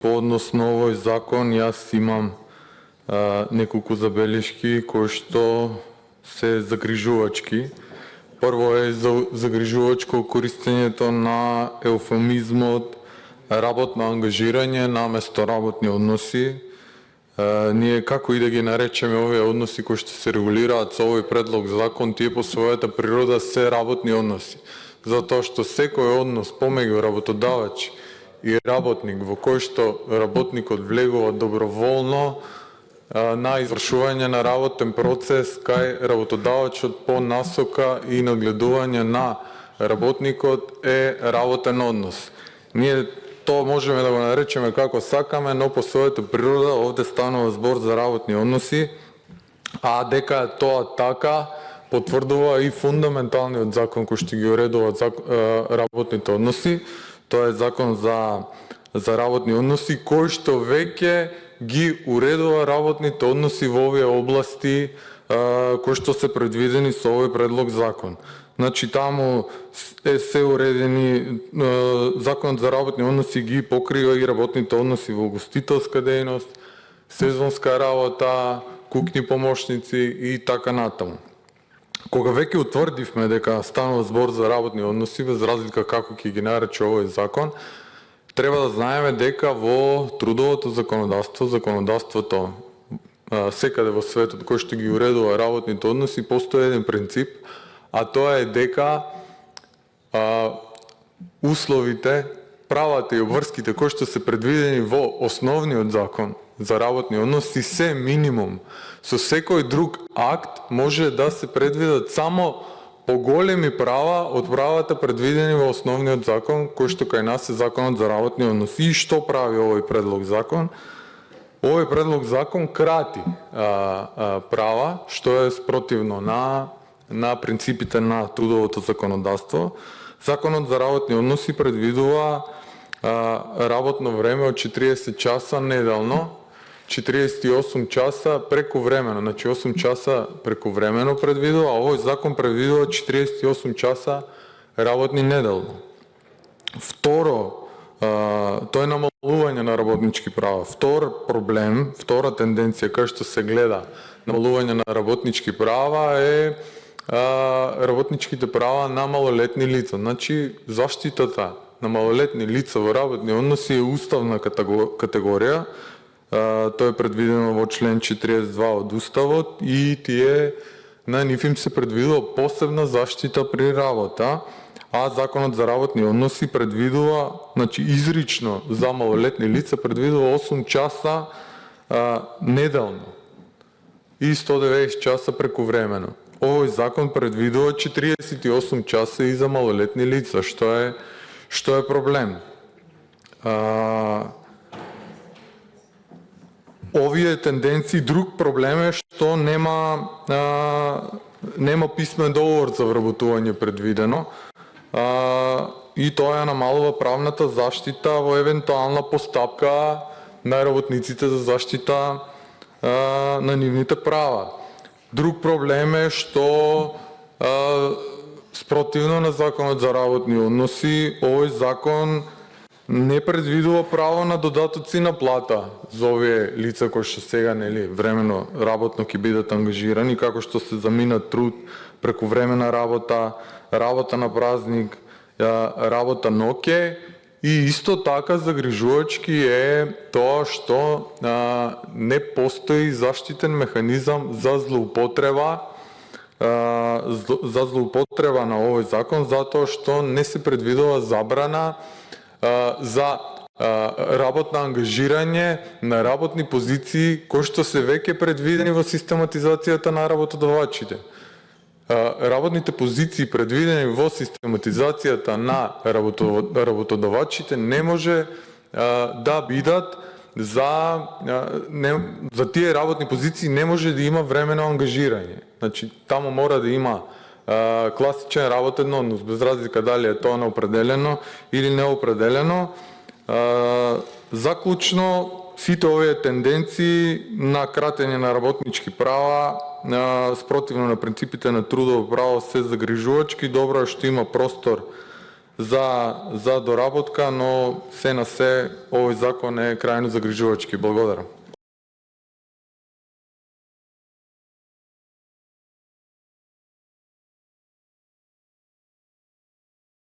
По однос на овој закон, јас имам неколку забелешки кои што се загрижувачки. Прво е загрижувачко користењето на еуфемизмот работно ангажирање наместо работни односи. Ние како и да ги наречеме овие односи кои што се регулираат со овој предлог закон, тие по својата природа се работни односи. Затоа што секој однос помеѓу работодавач и работник во кој што работникот влегува доброволно на извршување на работен процес кај работодавачот по насока и нагледување на работникот е работен однос. Ние тоа можеме да го наречеме како сакаме, но по својата природа овде станува збор за работни односи, а дека тоа така потврдува и фундаменталниот закон кој што ги уредува работните односи. Тоа е закон за работни односи кој што веќе ги уредува работните односи во овие области кои што се предвидени со овој предлог закон. Значи таму се уредени законот за работни односи ги покрива и работните односи во угостителска дејност, сезонска работа, куќни помошници и така натаму. Кога веќе утврдивме дека станува збор за работни односи, без разлика како ќе ги нарече овој закон, треба да знаеме дека во трудовото законодавство, законодавството секаде во светот кој што ги уредува работните односи, постои еден принцип, а тоа е дека условите, правата и обврските кои што се предвидени во основниот закон за работни односи се минимум. Со секој друг акт може да се предвидат само поголеми права од правата предвидени во основниот закон, кој што кај нас е законот за работни односи. И што прави овој предлог закон? Овој предлог закон крати права, што е спротивно на принципите на трудовото законодавство. Законот за работни односи предвидува работно време од 40 часа неделно, 48 часа прековремено, значи 8 часа прековремено предвидува, а овој закон предвидува 48 часа работни неделно. Второ, тоа е намалување на работнички права. Втор проблем, втора тенденција кај што се гледа намалување на работнички права е работничките права на малолетни лица. Значи заштитата на малолетни лица во работни односи е уставна категорија. Тоа е предвидено во член 42 од Уставот и на нив им се предвидува посебна заштита при работа, а законот за работни односи предвидува, значи изрично за малолетни лица предвидува 8 часа неделно и 190 часа прековремено. Овој закон предвидува 48 часа и за малолетни лица, што е проблем. Овие тенденции, друг проблем е што нема писмен договор за вработување предвидено и тоа ја намалува правната заштита во евентуална постапка на работниците за заштита на нивните права. Друг проблем е што спротивно на законот за работни односи, овој закон не предвидува право на додатоци на плата за овие лица кои што сега времено работно ќе бидат ангажирани, како што се замина труд, прековремена работа, работа на празник, работа ноќе и исто така загрижувачки е тоа што не постои заштитен механизам за злоупотреба на овој закон, затоа што не се предвидува забрана за работно ангажирање на работни позиции кои што се веќе предвидени во систематизацијата на работодавачите. Работните позиции предвидени во систематизацијата на работодавачите не може да бидат за тие работни позиции не може да има временно ангажирање. Значи таму мора да има класичен работен однос, без разлика дали е тоа неопределено или неопределено. Заклучно, сите овие тенденции на кратење на работнички права спротивно на принципите на трудово право се загрижувачки. Добро што има простор за доработка, но се на се овој закон е крајно загрижувачки. Благодарам.